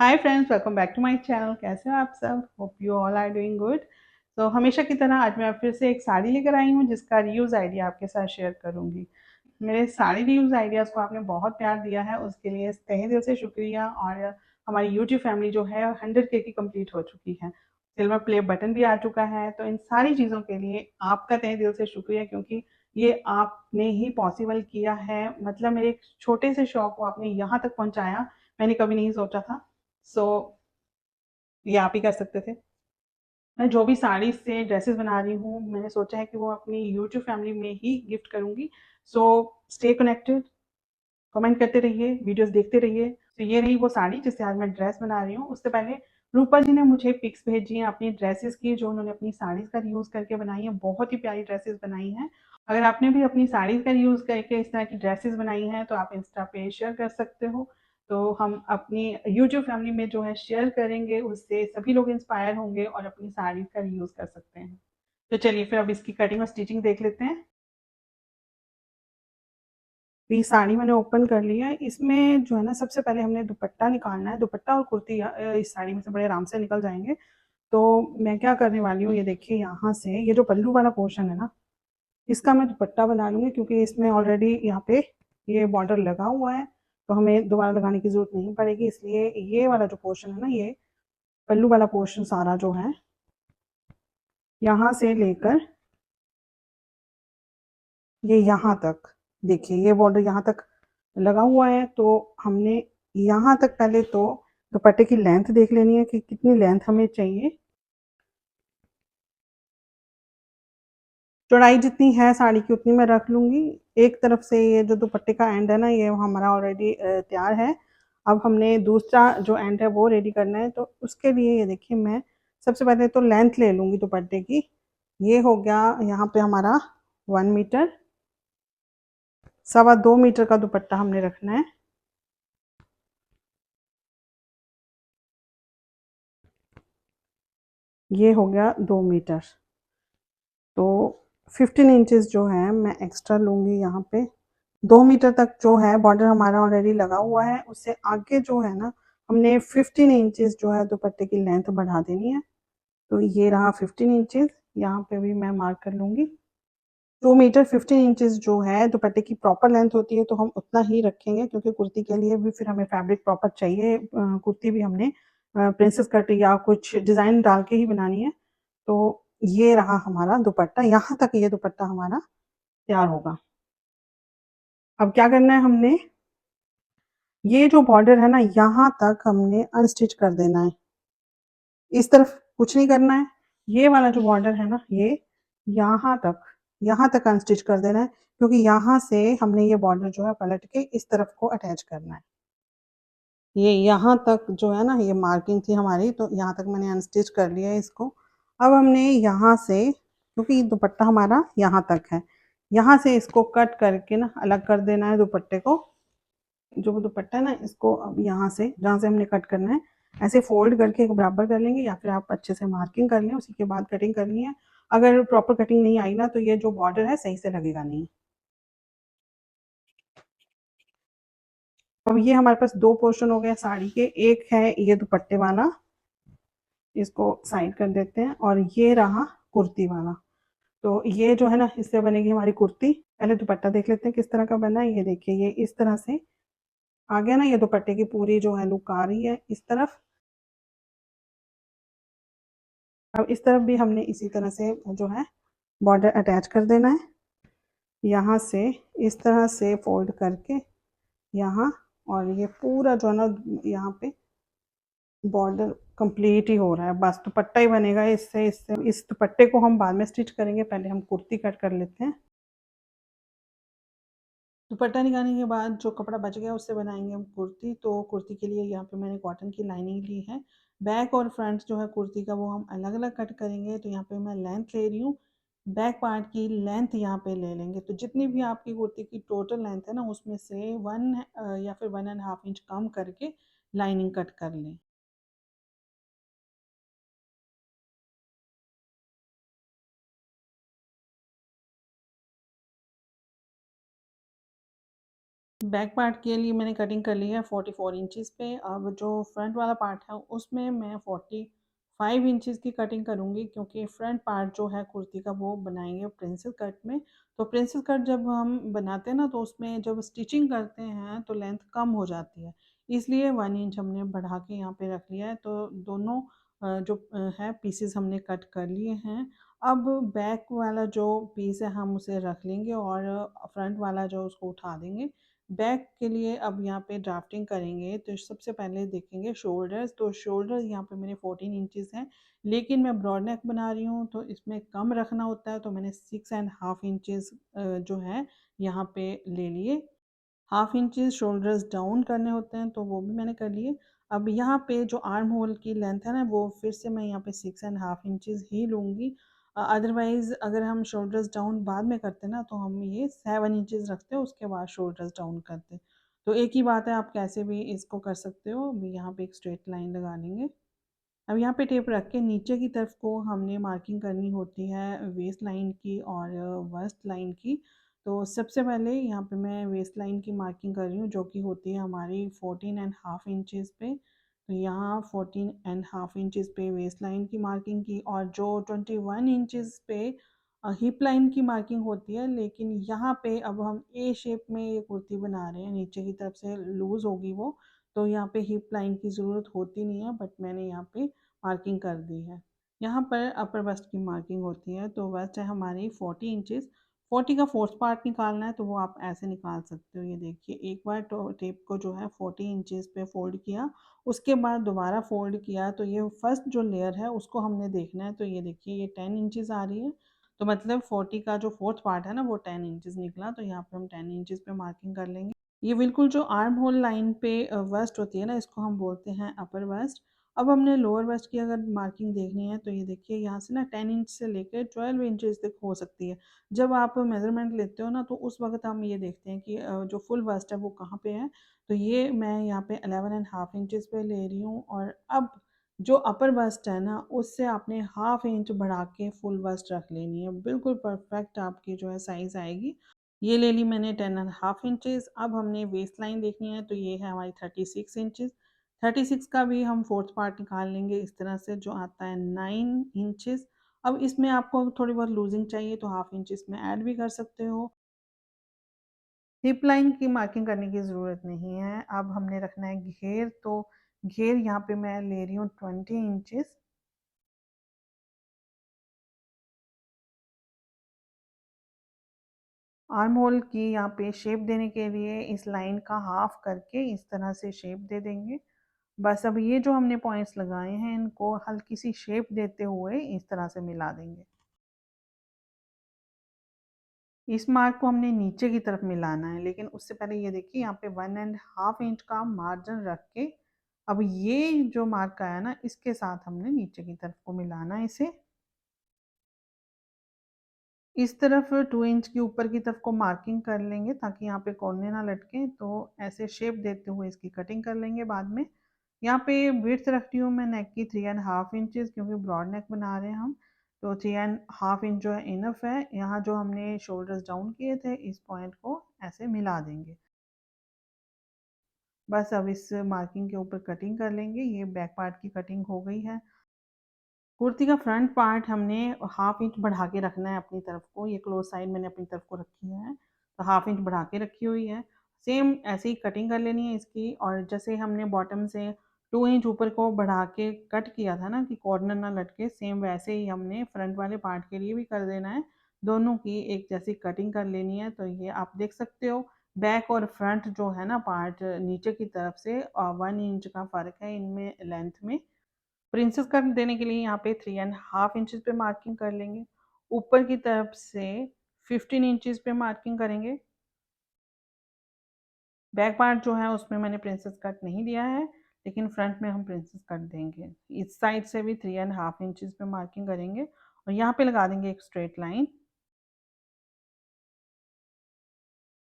Hi friends, welcome back to my channel. कैसे हो आप सब? Hope you all are doing good. तो हमेशा की तरह आज मैं फिर से एक साड़ी लेकर आई हूँ जिसका रीयूज़ आइडिया आपके साथ शेयर करूँगी। मेरे सारी रीयूज़ आइडियाज़ को आपने बहुत प्यार दिया है, उसके लिए तहे दिल से शुक्रिया। और हमारी यूट्यूब फैमिली जो है 100K की कंप्लीट हो चुकी है, सिल्वर प्ले बटन भी आ चुका है। तो इन सारी चीज़ों के लिए आपका तहे दिल से शुक्रिया, क्योंकि ये आपने ही पॉसिबल किया है। मतलब मेरे एक छोटे से शौक को आपने यहाँ तक पहुँचाया, मैंने कभी नहीं सोचा था। सो ये आप ही कर सकते थे। मैं जो भी साड़ी से ड्रेसेस बना रही हूँ, मैंने सोचा है कि वो अपनी यूट्यूब फैमिली में ही गिफ्ट करूँगी। सो स्टे कनेक्टेड, कमेंट करते रहिए, वीडियोस देखते रहिए। तो ये रही वो साड़ी जिससे आज मैं ड्रेस बना रही हूँ। उससे पहले रूपा जी ने मुझे पिक्स भेजी हैं अपनी ड्रेसेस की, जो उन्होंने अपनी साड़ीज़ का यूज़ करके बनाई है। बहुत ही प्यारी ड्रेसेस बनाई हैं। अगर आपने भी अपनी साड़ीज़ का यूज़ करके इस तरह की ड्रेसेस बनाई हैं तो आप इंस्टा पे शेयर कर सकते हो। तो हम अपनी यूट्यूब फैमिली में जो है शेयर करेंगे, उससे सभी लोग इंस्पायर होंगे और अपनी साड़ीज़ का यूज़ कर सकते हैं। तो चलिए फिर अब इसकी कटिंग और स्टिचिंग देख लेते हैं। तो ये साड़ी मैंने ओपन कर लिया है। इसमें जो है ना, सबसे पहले हमने दुपट्टा निकालना है। दुपट्टा और कुर्ती इस साड़ी में से बड़े आराम से निकल जाएंगे। तो मैं क्या करने वाली हूँ, ये देखिए, यहाँ से ये जो पल्लू वाला पोर्शन है ना, इसका मैं दुपट्टा बना लूँगी, क्योंकि इसमें ऑलरेडी यहाँ पे ये बॉर्डर लगा हुआ है, तो हमें दोबारा लगाने की ज़रूरत नहीं पड़ेगी। इसलिए ये वाला जो पोर्शन है ना, ये पल्लू वाला पोर्शन सारा जो है, यहाँ से लेकर ये यहाँ तक, देखिए ये बॉर्डर यहाँ तक लगा हुआ है। तो हमने यहाँ तक पहले तो दुपट्टे की लेंथ देख लेनी है कि कितनी लेंथ हमें चाहिए। चौड़ाई जितनी है साड़ी की उतनी मैं रख लूँगी। एक तरफ से ये जो दुपट्टे का एंड है ना, ये हमारा ऑलरेडी तैयार है। अब हमने दूसरा जो एंड है वो रेडी करना है। तो उसके लिए ये देखिए, मैं सबसे पहले तो लेंथ ले लूँगी दुपट्टे की। ये हो गया यहाँ पे हमारा 1 मीटर। 2.25 मीटर का दुपट्टा हमने रखना है। ये हो गया 2 मीटर। तो 15 इंचेस जो है मैं एक्स्ट्रा लूँगी यहाँ पे। 2 मीटर तक जो है बॉर्डर हमारा ऑलरेडी लगा हुआ है, उससे आगे जो है ना, हमने 15 इंचेस जो है दुपट्टे की लेंथ बढ़ा देनी है। तो ये रहा 15 इंचेस, यहाँ पे भी मैं मार्क कर लूँगी। 2 मीटर 15 इंचेस जो है दुपट्टे की प्रॉपर लेंथ होती है, तो हम उतना ही रखेंगे, क्योंकि कुर्ती के लिए भी फिर हमें फैब्रिक प्रॉपर चाहिए। कुर्ती भी हमने प्रिंसेस कट या कुछ डिज़ाइन डाल के ही बनानी है। तो ये रहा हमारा दुपट्टा, यहाँ तक ये दुपट्टा हमारा तैयार होगा। अब क्या करना है हमने, ये जो बॉर्डर है ना, यहाँ तक हमने अनस्टिच कर देना है। इस तरफ कुछ नहीं करना है। ये वाला जो बॉर्डर है ना, ये यहाँ तक यहाँ तक अनस्टिच कर देना है, क्योंकि यहाँ से हमने ये बॉर्डर जो है पलट के इस तरफ को अटैच करना है। ये यहाँ तक जो है ना, ये मार्किंग थी हमारी, तो यहाँ तक मैंने अनस्टिच कर लिया है इसको। अब हमने यहाँ से, क्योंकि दुपट्टा हमारा यहाँ तक है, यहाँ से इसको कट करके ना अलग कर देना है दुपट्टे को। जो वो दुपट्टा है ना, इसको अब यहाँ से जहाँ से हमने कट करना है, ऐसे फोल्ड करके एक बराबर कर लेंगे, या फिर आप अच्छे से मार्किंग कर लें, उसी के बाद कटिंग करनी है। अगर प्रॉपर कटिंग नहीं आई ना, तो ये जो बॉर्डर है सही से लगेगा नहीं। अब ये हमारे पास दो पोर्शन हो गए साड़ी के। एक है ये दुपट्टे वाला, इसको साइड कर देते हैं, और ये रहा कुर्ती वाला। तो ये जो है ना, इससे बनेगी हमारी कुर्ती। पहले दुपट्टा देख लेते हैं किस तरह का बना है। ये देखिए, ये इस तरह से आ गया ना, ये दुपट्टे की पूरी जो है लुक आ रही है इस तरफ। अब इस तरफ भी हमने इसी तरह से जो है बॉर्डर अटैच कर देना है। यहाँ से इस तरह से फोल्ड करके यहाँ, और ये पूरा जो है ना, यहाँ पे बॉर्डर कंप्लीट ही हो रहा है। बस दुपट्टा ही बनेगा इससे। इस दुपट्टे को हम बाद में स्टिच करेंगे, पहले हम कुर्ती कट कर लेते हैं। दुपट्टा निकालने के बाद जो कपड़ा बच गया उससे बनाएंगे हम कुर्ती। तो कुर्ती के लिए यहाँ पे मैंने कॉटन की लाइनिंग ली है। बैक और फ्रंट जो है कुर्ती का, वो हम अलग अलग कट करेंगे। तो यहाँ पे मैं लेंथ ले रही हूँ, बैक पार्ट की लेंथ यहाँ पे ले लेंगे। तो जितनी भी आपकी कुर्ती की टोटल लेंथ है ना, उसमें से 1 या फिर 1.5 इंच कम करके लाइनिंग कट कर लें। बैक पार्ट के लिए मैंने कटिंग कर ली है 44 इंचज़ पे। अब जो फ्रंट वाला पार्ट है उसमें मैं 45 इंचज़ की कटिंग करूँगी, क्योंकि फ्रंट पार्ट जो है कुर्ती का वो बनाएँगे प्रिंसेस कट में। तो प्रिंसेस कट जब हम बनाते हैं ना, तो उसमें जब स्टिचिंग करते हैं तो लेंथ कम हो जाती है। इसलिए 1 इंच हमने बढ़ा के यहाँ पे रख लिया है। तो दोनों जो है पीसेस हमने कट कर लिए हैं। अब बैक वाला जो पीस है हम उसे रख लेंगे और फ्रंट वाला जो उसको उठा देंगे। बैक के लिए अब यहाँ पे ड्राफ्टिंग करेंगे, तो सबसे पहले देखेंगे शोल्डर्स। तो शोल्डर यहाँ पे मेरे 14 इंचज़ हैं, लेकिन मैं ब्रॉड नेक बना रही हूँ तो इसमें कम रखना होता है, तो मैंने 6 एंड हाफ इंचज़ जो है यहाँ पे ले लिए। हाफ इंचज़ शोल्डर्स डाउन करने होते हैं, तो वो भी मैंने कर लिए। अब यहाँ पे जो आर्म होल की लेंथ है ना, वो फिर से मैं यहाँ पे 6 एंड हाफ इंचज़ ही लूँगी। अदरवाइज़ अगर हम शोल्डर्स डाउन बाद में करते ना, तो हम ये 7 इंचज़ रखते हैं, उसके बाद शोल्डर्स डाउन करते। तो एक ही बात है, आप कैसे भी इसको कर सकते हो। अभी यहाँ पे एक स्ट्रेट लाइन लगा लेंगे। अब यहाँ पे टेप रख के नीचे की तरफ को हमने मार्किंग करनी होती है वेस्ट लाइन की और वस्ट लाइन की। तो सबसे पहले यहाँ पे मैं वेस्ट लाइन की मार्किंग कर रही हूँ, जो कि होती है हमारी 14 एंड हाफ इंचज़ पे। तो यहाँ 14 एंड हाफ इंचज़ पे वेस्ट लाइन की मार्किंग की, और जो 21 इंचज़ पे हिप लाइन की मार्किंग होती है। लेकिन यहाँ पे अब हम ए शेप में ये कुर्ती बना रहे हैं, नीचे की तरफ से लूज़ होगी वो, तो यहाँ पे हिप लाइन की ज़रूरत होती नहीं है, बट मैंने यहाँ पे मार्किंग कर दी है। यहाँ पर अपर वेस्ट की मार्किंग होती है, तो वेस्ट है हमारी 40 इंचज़। 40 का फोर्थ पार्ट निकालना है, तो वो आप ऐसे निकाल सकते हो। ये देखिए, एक बार तो टेप को जो है 40 इंचज़ पे फोल्ड किया, उसके बाद दोबारा फोल्ड किया, तो ये फर्स्ट जो लेयर है उसको हमने देखना है। तो ये देखिए, ये 10 इंचज़ आ रही है, तो मतलब 40 का जो फोर्थ पार्ट है ना, वो 10 इंचज़ निकला। तो यहाँ पे हम 10 इंचज़ पे मार्किंग कर लेंगे। ये बिल्कुल जो आर्म होल लाइन पे वेस्ट होती है ना, इसको हम बोलते हैं अपर वेस्ट। अब हमने लोअर वेस्ट की अगर मार्किंग देखनी है, तो ये देखिए, यहाँ से ना 10 इंच से लेकर 12 इंचज़ तक हो सकती है। जब आप मेज़रमेंट लेते हो ना, तो उस वक़्त हम ये देखते हैं कि जो फुल वेस्ट है वो कहाँ पे है। तो ये मैं यहाँ पे 11 एंड हाफ इंचज़ पे ले रही हूँ, और अब जो अपर वेस्ट है ना, उससे आपने हाफ इंच बढ़ा के फुल वेस्ट रख लेनी है। बिल्कुल परफेक्ट आपकी जो है साइज़ आएगी। ये ले ली मैंने 10 एंड हाफ इंचज़। अब हमने वेस्ट लाइन देखनी है, तो ये है हमारी 36 इंचज़। 36 का भी हम फोर्थ पार्ट निकाल लेंगे इस तरह से, जो आता है 9 इंचज़। अब इसमें आपको थोड़ी बहुत लूजिंग चाहिए, तो हाफ इंच इसमें ऐड भी कर सकते हो। हिप लाइन की मार्किंग करने की ज़रूरत नहीं है। अब हमने रखना है घेर, तो घेर यहाँ पे मैं ले रही हूँ 20 इंचज़। आर्म होल की यहाँ पे शेप देने के लिए इस लाइन का हाफ करके इस तरह से शेप दे देंगे। बस अब ये जो हमने पॉइंट्स लगाए हैं, इनको हल्की सी शेप देते हुए इस तरह से मिला देंगे। इस मार्क को हमने नीचे की तरफ मिलाना है, लेकिन उससे पहले ये देखिए, यहाँ पे 1 एंड हाफ इंच का मार्जिन रख के अब ये जो मार्क आया ना, इसके साथ हमने नीचे की तरफ को मिलाना है इसे। इस तरफ 2 इंच की ऊपर की तरफ को मार्किंग कर लेंगे, ताकि यहाँ पे कोने ना लटके। तो ऐसे शेप देते हुए इसकी कटिंग कर लेंगे बाद में। यहाँ पे विड्थ रख रही हूँ मैं नेक की 3 एंड हाफ इंचज़, क्योंकि ब्रॉड नेक बना रहे हैं हम। तो 3 एंड हाफ इंच जो है इनफ है। यहाँ जो हमने शोल्डर्स डाउन किए थे, इस पॉइंट को ऐसे मिला देंगे। बस अब इस मार्किंग के ऊपर कटिंग कर लेंगे। ये बैक पार्ट की कटिंग हो गई है। कुर्ती का फ्रंट पार्ट हमने हाफ इंच बढ़ा के रखना है अपनी तरफ को। ये क्लोज साइड मैंने अपनी तरफ को रखी है, तो हाफ इंच बढ़ा के रखी हुई है। सेम ऐसे ही कटिंग कर लेनी है इसकी। और जैसे हमने बॉटम से 2 इंच ऊपर को बढ़ा के कट किया था ना, कि कॉर्नर ना लटके, सेम वैसे ही हमने फ्रंट वाले पार्ट के लिए भी कर देना है। दोनों की एक जैसी कटिंग कर लेनी है। तो ये आप देख सकते हो, बैक और फ्रंट जो है ना पार्ट, नीचे की तरफ से 1 इंच का फ़र्क है इनमें लेंथ में। प्रिंसेस कट देने के लिए यहाँ पे 3 एंड हाफ इंचज़ पे मार्किंग कर लेंगे। ऊपर की तरफ से 15 इंचज़ पे मार्किंग करेंगे। बैक पार्ट जो है उसमें मैंने प्रिंसेस कट नहीं दिया है, लेकिन फ्रंट में हम प्रिंसेस कट देंगे। इस साइड से भी 3 एंड हाफ इंचज़ पे मार्किंग करेंगे, और यहाँ पे लगा देंगे एक straight line.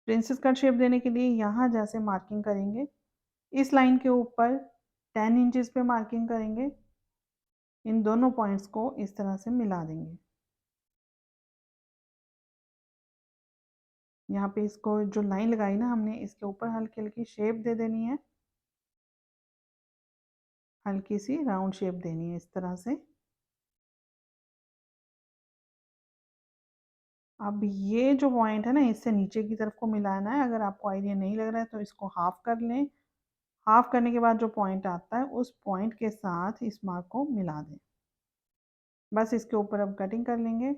Princess cut shape देने के लिए यहाँ जैसे मार्किंग करेंगे, इस लाइन के ऊपर 10 इंचज़ पे मार्किंग करेंगे। इन दोनों पॉइंट्स को इस तरह से मिला देंगे। यहाँ पे इसको जो लाइन लगाई ना हमने, इसके ऊपर हल्की हल्की शेप दे देनी है, हल्की सी राउंड शेप देनी है इस तरह से। अब ये जो पॉइंट है ना, इससे नीचे की तरफ को मिलाना है। अगर आपको आइडिया नहीं लग रहा है तो इसको हाफ कर लें। हाफ करने के बाद जो पॉइंट आता है उस पॉइंट के साथ इस मार्क को मिला दें। बस इसके ऊपर अब कटिंग कर लेंगे।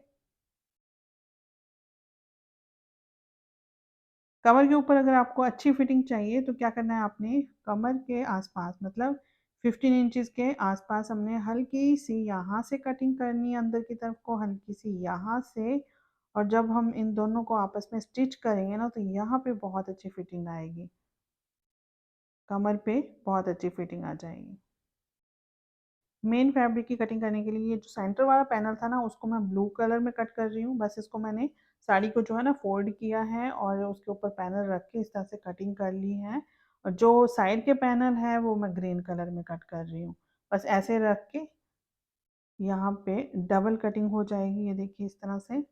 कमर के ऊपर अगर आपको अच्छी फिटिंग चाहिए तो क्या करना है, आपने कमर के आसपास मतलब 15 इंचेस के आसपास हमने हल्की सी यहाँ से कटिंग करनी है, अंदर की तरफ को हल्की सी यहाँ से। और जब हम इन दोनों को आपस में स्टिच करेंगे ना, तो यहाँ पे बहुत अच्छी फिटिंग आएगी, कमर पे बहुत अच्छी फिटिंग आ जाएगी। मेन फैब्रिक की कटिंग करने के लिए ये जो सेंटर वाला पैनल था ना, उसको मैं ब्लू कलर में कट कर रही हूँ। बस इसको मैंने साड़ी को जो है ना फोल्ड किया है और उसके ऊपर पैनल रख के इस तरह से कटिंग कर ली है। और जो साइड के पैनल है वो मैं ग्रीन कलर में कट कर रही हूँ। बस ऐसे रख के यहाँ पे डबल कटिंग हो जाएगी, ये देखिए इस तरह से।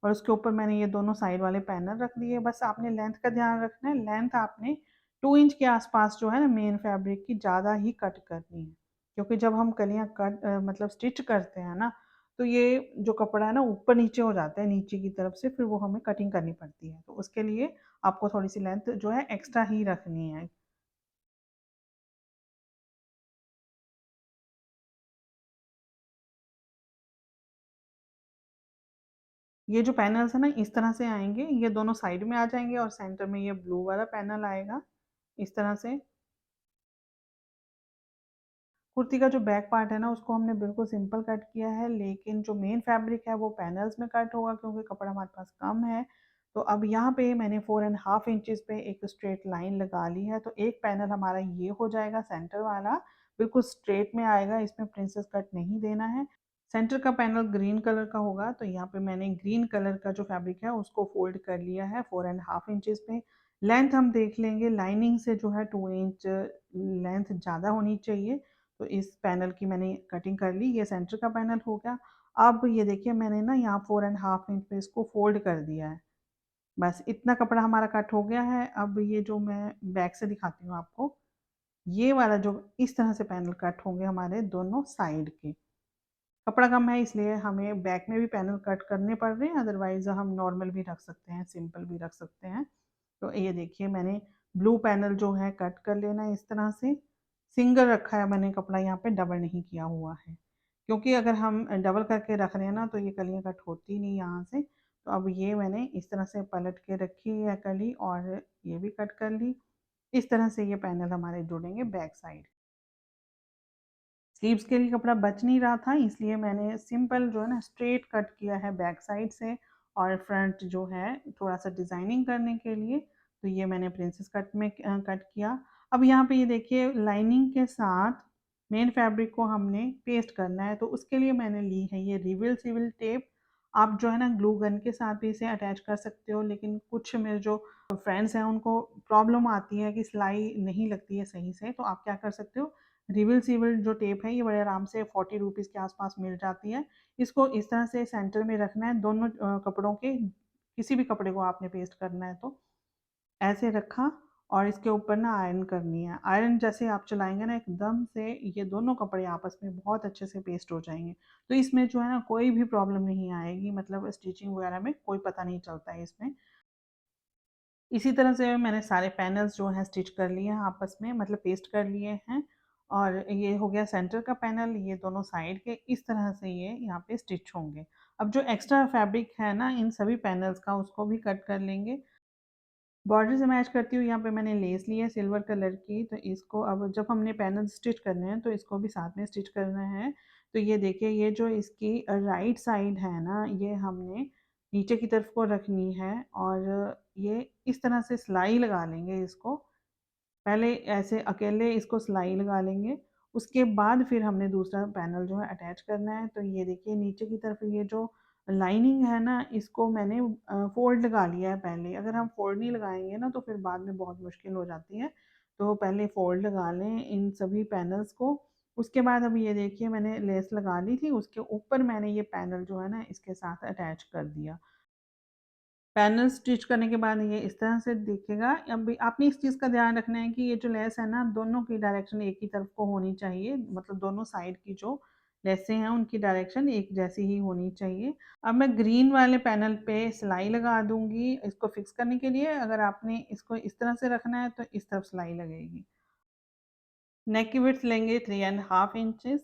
और उसके ऊपर मैंने ये दोनों साइड वाले पैनल रख दिए। बस आपने लेंथ का ध्यान रखना है, लेंथ आपने 2 इंच के आसपास जो है ना मेन फैब्रिक की ज़्यादा ही कट करनी है। क्योंकि जब हम कलियाँ कट मतलब स्टिच करते हैं ना, तो ये जो कपड़ा है ना ऊपर नीचे हो जाता है नीचे की तरफ से, फिर वो हमें कटिंग करनी पड़ती है। तो उसके लिए आपको थोड़ी सी लेंथ जो है एक्स्ट्रा ही रखनी है। ये जो पैनल्स है ना इस तरह से आएंगे, ये दोनों साइड में आ जाएंगे और सेंटर में ये ब्लू वाला पैनल आएगा इस तरह से। कुर्ती का जो बैक पार्ट है ना, उसको हमने बिल्कुल सिंपल कट किया है, लेकिन जो मेन फैब्रिक है वो पैनल्स में कट होगा क्योंकि कपड़ा हमारे पास कम है। तो अब यहाँ पे मैंने 4.5 इंचेस पे एक स्ट्रेट लाइन लगा ली है। तो एक पैनल हमारा ये हो जाएगा सेंटर वाला, बिल्कुल स्ट्रेट में आएगा, इसमें प्रिंसेस कट नहीं देना है। सेंटर का पैनल ग्रीन कलर का होगा, तो यहाँ पे मैंने ग्रीन कलर का जो फैब्रिक है उसको फोल्ड कर लिया है 4.5 इंचेस पे। लेंथ हम देख लेंगे, लाइनिंग से जो है 2 इंच लेंथ ज़्यादा होनी चाहिए। तो इस पैनल की मैंने कटिंग कर ली, ये सेंटर का पैनल हो गया। अब ये देखिए मैंने ना यहाँ 4.5 इंच पे इसको फोल्ड कर दिया है। बस इतना कपड़ा हमारा कट हो गया है। अब ये जो मैं बैक से दिखाती हूँ आपको, ये वाला जो इस तरह से पैनल कट होंगे हमारे दोनों साइड के। कपड़ा कम है इसलिए हमें बैक में भी पैनल कट करने पड़ रहे हैं, अदरवाइज हम नॉर्मल भी रख सकते हैं, सिंपल भी रख सकते हैं। तो ये देखिए मैंने ब्लू पैनल जो है कट कर लेना है इस तरह से। सिंगल रखा है मैंने कपड़ा, यहाँ पे डबल नहीं किया हुआ है, क्योंकि अगर हम डबल करके रख रहे हैं ना तो ये कलियाँ कट होती नहीं यहाँ से। तो अब ये मैंने इस तरह से पलट के रखी है कली, और ये भी कट कर ली। इस तरह से ये पैनल हमारे जुड़ेंगे बैक साइड। स्लीव्स के लिए कपड़ा बच नहीं रहा था, इसलिए मैंने सिंपल जो है ना स्ट्रेट कट किया है बैक साइड से। और फ्रंट जो है थोड़ा सा डिज़ाइनिंग करने के लिए, तो ये मैंने प्रिंसेस कट में कट किया। अब यहाँ पे ये देखिए लाइनिंग के साथ मेन फैब्रिक को हमने पेस्ट करना है, तो उसके लिए मैंने ली है ये रिविल सिविल टेप। आप जो है ना ग्लू गन के साथ भी इसे अटैच कर सकते हो, लेकिन कुछ मेरे जो फ्रेंड्स हैं उनको प्रॉब्लम आती है कि सिलाई नहीं लगती है सही से, तो आप क्या कर सकते हो, रिविल सिविल जो टेप है ये बड़े आराम से 40 रुपीज़ के आसपास मिल जाती है। इसको इस तरह से सेंटर में रखना है, दोनों कपड़ों के किसी भी कपड़े को आपने पेस्ट करना है तो ऐसे रखा। और इसके ऊपर ना आयरन करनी है। आयरन जैसे आप चलाएंगे ना एकदम से ये दोनों कपड़े आपस में बहुत अच्छे से पेस्ट हो जाएंगे। तो इसमें जो है ना कोई भी प्रॉब्लम नहीं आएगी, मतलब स्टिचिंग वगैरह में कोई पता नहीं चलता है इसमें। इसी तरह से मैंने सारे पैनल्स जो हैं स्टिच कर लिए हैं आपस में, मतलब पेस्ट कर लिए हैं। और ये हो गया सेंटर का पैनल, ये दोनों साइड के इस तरह से ये यहाँ पे स्टिच होंगे। अब जो एक्स्ट्रा फैब्रिक है ना इन सभी पैनल्स का, उसको भी कट कर लेंगे। बॉर्डर से मैच करती हूँ, यहाँ पे मैंने लेस ली है सिल्वर कलर की, तो इसको अब जब हमने पैनल स्टिच करने हैं तो इसको भी साथ में स्टिच करना है। तो ये देखिए ये जो इसकी राइट साइड है ना, ये हमने नीचे की तरफ को रखनी है। और ये इस तरह से सिलाई लगा लेंगे इसको, पहले ऐसे अकेले इसको सिलाई लगा लेंगे, उसके बाद फिर हमने दूसरा पैनल जो है अटैच करना है। तो ये देखिए नीचे की तरफ ये जो लाइनिंग है ना, इसको मैंने फोल्ड लगा लिया है पहले। अगर हम फोल्ड नहीं लगाएंगे ना तो फिर बाद में बहुत मुश्किल हो जाती है। तो पहले फोल्ड लगा लें इन सभी पैनल्स को। उसके बाद अब ये देखिए मैंने लेस लगा ली थी, उसके ऊपर मैंने ये पैनल जो है ना इसके साथ अटैच कर दिया। पैनल स्टिच करने के बाद ये इस तरह से दिखेगा। अब आपने इस चीज़ का ध्यान रखना है कि ये जो लेस है ना दोनों की डायरेक्शन एक ही तरफ को होनी चाहिए, मतलब दोनों साइड की जो लेसें हैं उनकी डायरेक्शन एक जैसी ही होनी चाहिए। अब मैं ग्रीन वाले पैनल पे सिलाई लगा दूंगी इसको फिक्स करने के लिए। अगर आपने इसको इस तरह से रखना है तो इस तरफ सिलाई लगेगी। नेक की विड्थ लेंगे 3.5 इंचेस,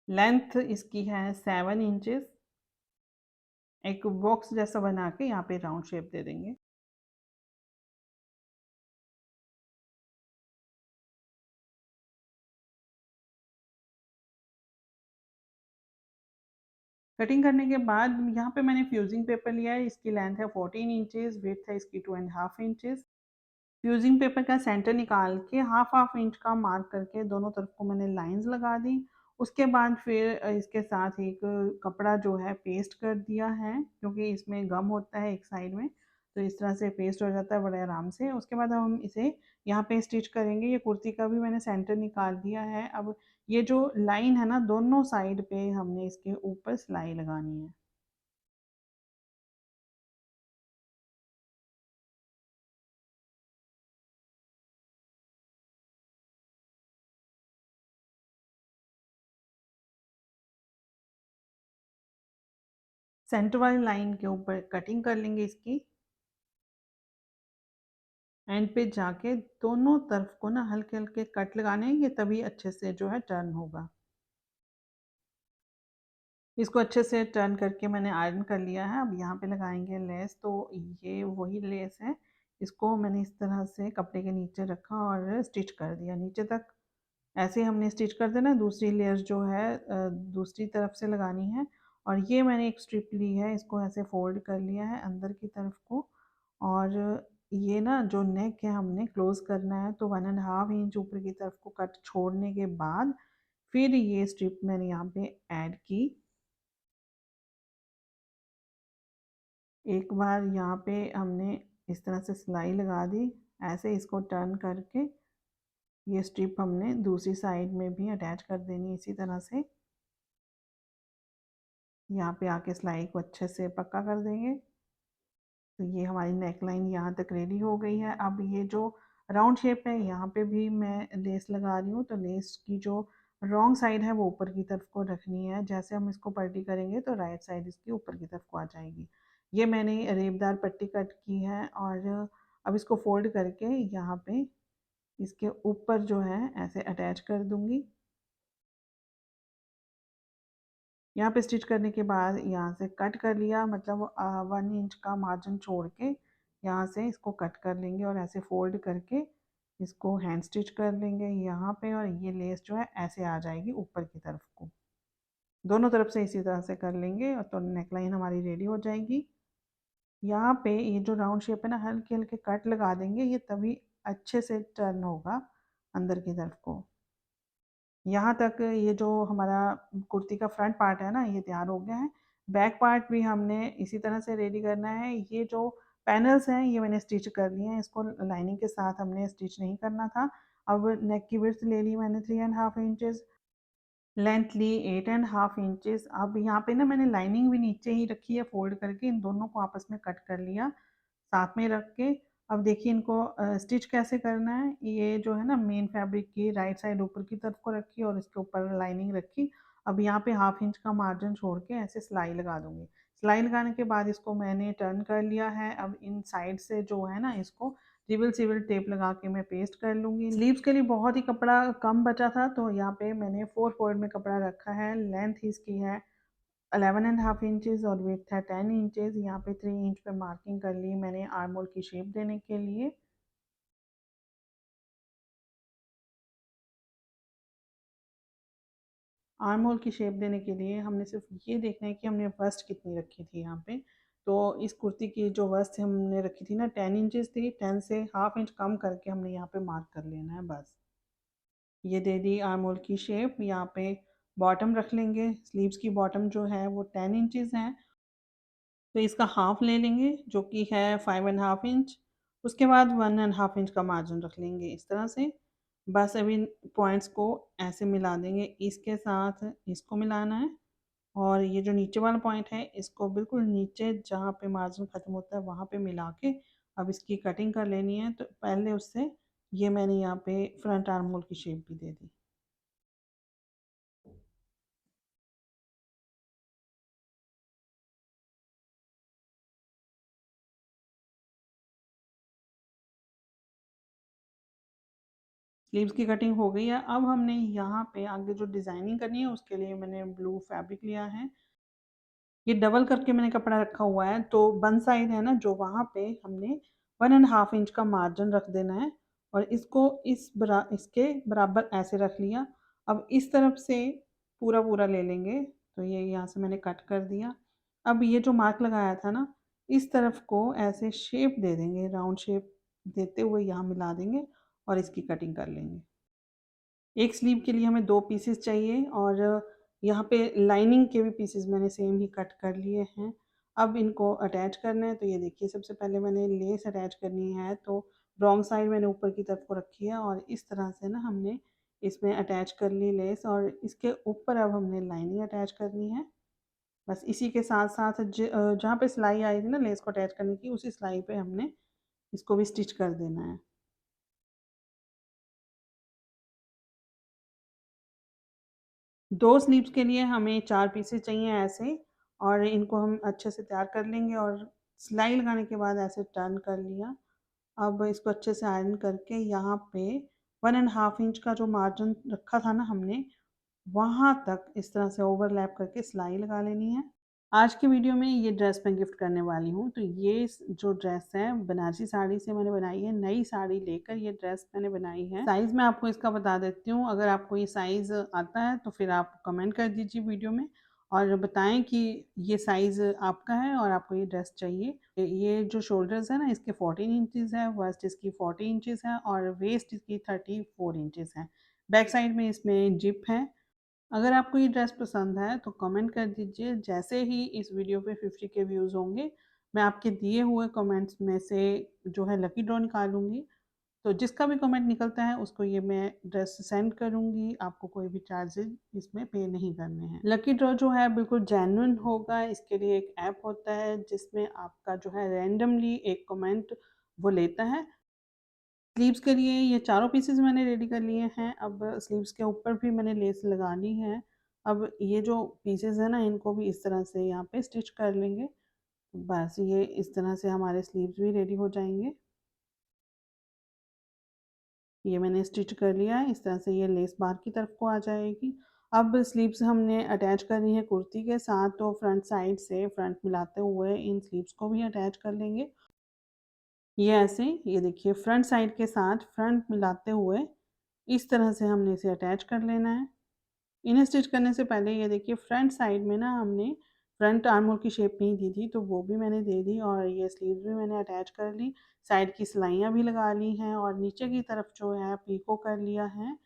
लेंथ इसकी है 7 इंचेस। एक बॉक्स जैसा बना के यहाँ पे राउंड शेप दे देंगे। कटिंग करने के बाद यहाँ पे मैंने फ्यूजिंग पेपर लिया है, इसकी लेंथ है 14 इंचेस, विड्थ है इसकी 2.5 इंचेस। फ्यूजिंग पेपर का सेंटर निकाल के हाफ हाफ इंच का मार्क करके दोनों तरफ को मैंने लाइंस लगा दी। उसके बाद फिर इसके साथ एक कपड़ा जो है पेस्ट कर दिया है, क्योंकि इसमें गम होता है एक साइड में, तो इस तरह से पेस्ट हो जाता है बड़े आराम से। उसके बाद हम इसे यहाँ पे स्टिच करेंगे। ये कुर्ती का भी मैंने सेंटर निकाल दिया है। अब ये जो लाइन है ना दोनों साइड पे हमने इसके ऊपर सिलाई लगानी है। सेंटर वाली लाइन के ऊपर कटिंग कर लेंगे इसकी। एंड पे जाके दोनों तरफ को ना हल्के हल्के कट लगाने हैं, ये तभी अच्छे से जो है टर्न होगा। इसको अच्छे से टर्न करके मैंने आयरन कर लिया है। अब यहाँ पे लगाएंगे लेस। तो ये वही लेस है, इसको मैंने इस तरह से कपड़े के नीचे रखा और स्टिच कर दिया नीचे तक। ऐसे हमने स्टिच कर देना। दूसरी लेयर जो है दूसरी तरफ से लगानी है। और ये मैंने एक स्ट्रिप ली है, इसको ऐसे फोल्ड कर लिया है अंदर की तरफ को। और ये ना जो नेक है हमने क्लोज करना है, तो 1.5 इंच ऊपर की तरफ को कट छोड़ने के बाद फिर ये स्ट्रिप मैंने यहाँ पे ऐड की। एक बार यहाँ पे हमने इस तरह से सिलाई लगा दी। ऐसे इसको टर्न करके ये स्ट्रिप हमने दूसरी साइड में भी अटैच कर देनी इसी तरह से। यहाँ पे आके सिलाई को अच्छे से पक्का कर देंगे। तो ये हमारी नेक लाइन यहाँ तक रेडी हो गई है। अब ये जो राउंड शेप है यहाँ पे भी मैं लेस लगा रही हूँ। तो लेस की जो रॉन्ग साइड है वो ऊपर की तरफ को रखनी है। जैसे हम इसको पलटी करेंगे तो राइट साइड इसकी ऊपर की तरफ को आ जाएगी। ये मैंने रेबदार पट्टी कट की है। और अब इसको फोल्ड करके यहाँ पे इसके ऊपर जो है ऐसे अटैच कर दूंगी। यहाँ पे स्टिच करने के बाद यहाँ से कट कर लिया, मतलब 1 इंच का मार्जिन छोड़ के यहाँ से इसको कट कर लेंगे और ऐसे फोल्ड करके इसको हैंड स्टिच कर लेंगे यहाँ पे। और ये लेस जो है ऐसे आ जाएगी ऊपर की तरफ को। दोनों तरफ से इसी तरह से कर लेंगे और तो नेकलाइन हमारी रेडी हो जाएगी। यहाँ पे ये जो राउंड शेप है ना हल्के हल्के कट लगा देंगे, ये तभी अच्छे से टर्न होगा अंदर की तरफ को। यहाँ तक ये जो हमारा कुर्ती का फ्रंट पार्ट है ना ये तैयार हो गया है। बैक पार्ट भी हमने इसी तरह से रेडी करना है। ये जो पैनल्स हैं ये मैंने स्टिच कर लिए हैं, इसको लाइनिंग के साथ हमने स्टिच नहीं करना था। अब नेक की विड्थ ले ली मैंने 3.5 इंचेस, लेंथ ली 8.5 इंचेस। अब यहाँ पे ना मैंने लाइनिंग भी नीचे ही रखी है, फोल्ड करके इन दोनों को आपस में कट कर लिया साथ में रख के। अब देखिए इनको स्टिच कैसे करना है। ये जो है ना मेन फैब्रिक की राइट साइड ऊपर की तरफ को रखी और इसके ऊपर लाइनिंग रखी। अब यहाँ पे 1/2 इंच का मार्जिन छोड़ के ऐसे सिलाई लगा दूंगी। सिलाई लगाने के बाद इसको मैंने टर्न कर लिया है। अब इन साइड से जो है ना इसको रिबल सिविल टेप लगा के मैं पेस्ट कर लूँगी। स्लीव्स के लिए बहुत ही कपड़ा कम बचा था, तो यहाँ पे मैंने 4 फोल्ड में कपड़ा रखा है। लेंथ इसकी है 11.5 इंचेस और विड्थ है 10 इंचेस। यहाँ पे 3 इंच पे मार्किंग कर ली मैंने आर्म होल की शेप देने के लिए। आर्म होल की शेप देने के लिए हमने सिर्फ ये देखना है कि हमने वस्ट कितनी रखी थी यहाँ पे। तो इस कुर्ती की जो वस्ट हमने रखी थी ना 10 इंचेस थी, 10 से 1/2 इंच कम करके हमने यहाँ पे मार्क कर लेना है बस। ये दे दी आर्म होल की शेप। यहाँ पे बॉटम रख लेंगे। स्लीव्स की बॉटम जो है वो 10 इंचेस है, तो इसका हाफ ले लेंगे जो कि है 5.5 इंच। उसके बाद 1.5 इंच का मार्जिन रख लेंगे इस तरह से। बस अभी पॉइंट्स को ऐसे मिला देंगे, इसके साथ इसको मिलाना है और ये जो नीचे वाला पॉइंट है इसको बिल्कुल नीचे जहाँ पे मार्जिन ख़त्म होता है वहाँ पे मिला के अब इसकी कटिंग कर लेनी है। तो पहले उससे ये मैंने यहाँ पे फ्रंट आर्म होल की शेप भी दे दी। स्लीव्स की कटिंग हो गई है। अब हमने यहाँ पे आगे जो डिज़ाइनिंग करनी है उसके लिए मैंने ब्लू फैब्रिक लिया है। ये डबल करके मैंने कपड़ा रखा हुआ है, तो वन साइड है ना जो वहाँ पे हमने 1.5 इंच का मार्जिन रख देना है और इसको इसके बराबर ऐसे रख लिया। अब इस तरफ से पूरा पूरा ले लेंगे, तो ये यहाँ से मैंने कट कर दिया। अब ये जो मार्क लगाया था ना, इस तरफ को ऐसे शेप दे देंगे, राउंड शेप देते हुए यहाँ मिला देंगे और इसकी कटिंग कर लेंगे। एक स्लीव के लिए हमें 2 पीसेस चाहिए और यहाँ पे लाइनिंग के भी पीसेस मैंने सेम ही कट कर लिए हैं। अब इनको अटैच करना है, तो ये देखिए सबसे पहले मैंने लेस अटैच करनी है, तो रॉन्ग साइड मैंने ऊपर की तरफ को रखी है और इस तरह से ना हमने इसमें अटैच कर ली लेस और इसके ऊपर अब हमने लाइनिंग अटैच करनी है। बस इसी के साथ-साथ जहाँ पे सिलाई आई थी ना लेस को अटैच करने की, उसी सिलाई पे हमने इसको भी स्टिच कर देना है। 2 स्लीव्स के लिए हमें 4 पीसेस चाहिए ऐसे और इनको हम अच्छे से तैयार कर लेंगे और सिलाई लगाने के बाद ऐसे टर्न कर लिया। अब इसको अच्छे से आयरन करके यहाँ पे 1.5 इंच का जो मार्जिन रखा था ना हमने, वहाँ तक इस तरह से ओवरलैप करके सिलाई लगा लेनी है। आज की वीडियो में ये ड्रेस मैं गिफ्ट करने वाली हूँ। तो ये जो ड्रेस है बनारसी साड़ी से मैंने बनाई है, नई साड़ी लेकर ये ड्रेस मैंने बनाई है। साइज़ मैं आपको इसका बता देती हूँ, अगर आपको ये साइज़ आता है तो फिर आप कमेंट कर दीजिए वीडियो में और बताएं कि ये साइज़ आपका है और आपको ये ड्रेस चाहिए। ये जो शोल्डर्स है ना इसके 14 इंचज़ है, वेस्ट इसकी 40 इंचज़ है और वेस्ट इसकी 34 इंचज़ है। बैक साइड में इसमें जिप है। अगर आपको ये ड्रेस पसंद है तो कमेंट कर दीजिए। जैसे ही इस वीडियो पे 50 के व्यूज़ होंगे, मैं आपके दिए हुए कमेंट्स में से जो है लकी ड्रॉ निकालूँगी। तो जिसका भी कमेंट निकलता है उसको ये मैं ड्रेस सेंड करूँगी। आपको कोई भी चार्जेज़ इसमें पे नहीं करने हैं। लकी ड्रॉ जो है बिल्कुल जेन्युइन होगा। इसके लिए एक ऐप होता है जिसमें आपका जो है रैंडमली एक कमेंट वो लेता है। स्लीव्स के लिए ये चारों पीसेस मैंने रेडी कर लिए हैं। अब स्लीव्स के ऊपर भी मैंने लेस लगानी है। अब ये जो पीसेस है ना इनको भी इस तरह से यहाँ पे स्टिच कर लेंगे। बस ये इस तरह से हमारे स्लीव्स भी रेडी हो जाएंगे। ये मैंने स्टिच कर लिया है, इस तरह से ये लेस बाहर की तरफ को आ जाएगी। अब स्लीव्स हमने अटैच करनी है कुर्ती के साथ, तो फ्रंट साइड से फ्रंट मिलाते हुए इन स्लीव्स को भी अटैच कर लेंगे। ये ऐसे, ये देखिए फ्रंट साइड के साथ फ्रंट मिलाते हुए इस तरह से हमने इसे अटैच कर लेना है। इन्हें स्टिच करने से पहले ये देखिए फ्रंट साइड में ना हमने फ्रंट आर्म होल की शेप नहीं दी थी, तो वो भी मैंने दे दी और ये स्लीव्स भी मैंने अटैच कर ली। साइड की सिलाइयाँ भी लगा ली हैं और नीचे की तरफ जो है पीको कर लिया है।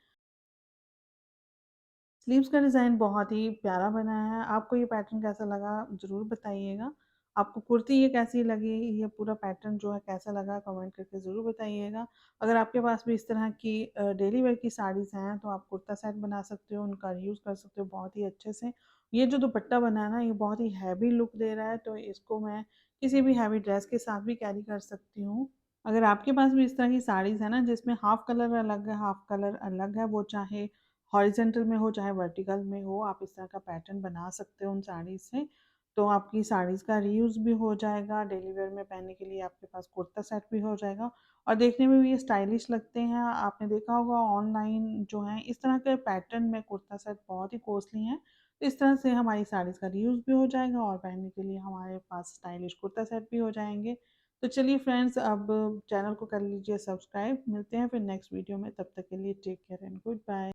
स्लीव्स का डिज़ाइन बहुत ही प्यारा बना है। आपको ये पैटर्न कैसा लगा ज़रूर बताइएगा। आपको कुर्ती ये कैसी लगी, ये पूरा पैटर्न जो है कैसा लगा कमेंट करके ज़रूर बताइएगा। अगर आपके पास भी इस तरह की डेली वेयर की साड़ीज़ हैं तो आप कुर्ता सेट बना सकते हो, उनका यूज़ कर सकते हो बहुत ही अच्छे से। ये जो दुपट्टा बना है ना ये बहुत ही हैवी लुक दे रहा है, तो इसको मैं किसी भी हैवी ड्रेस के साथ भी कैरी कर सकती हूँ। अगर आपके पास भी इस तरह की साड़ीज़ है ना जिसमें हाफ़ कलर अलग है, हाफ़ कलर अलग है, वो चाहे हॉरिज़ॉन्टल में हो चाहे वर्टिकल में हो, आप इस तरह का पैटर्न बना सकते हो उन साड़ीज़ से। तो आपकी साड़ीज़ का रीयूज़ भी हो जाएगा, डेली वेयर में पहनने के लिए आपके पास कुर्ता सेट भी हो जाएगा और देखने में भी ये स्टाइलिश लगते हैं। आपने देखा होगा ऑनलाइन जो है इस तरह के पैटर्न में कुर्ता सेट बहुत ही कॉस्टली हैं। तो इस तरह से हमारी साड़ीज़ का रीयूज़ भी हो जाएगा और पहनने के लिए हमारे पास स्टाइलिश कुर्ता सेट भी हो जाएँगे। तो चलिए फ्रेंड्स, अब चैनल को कर लीजिए सब्सक्राइब। मिलते हैं फिर नेक्स्ट वीडियो में, तब तक के लिए take care and good bye.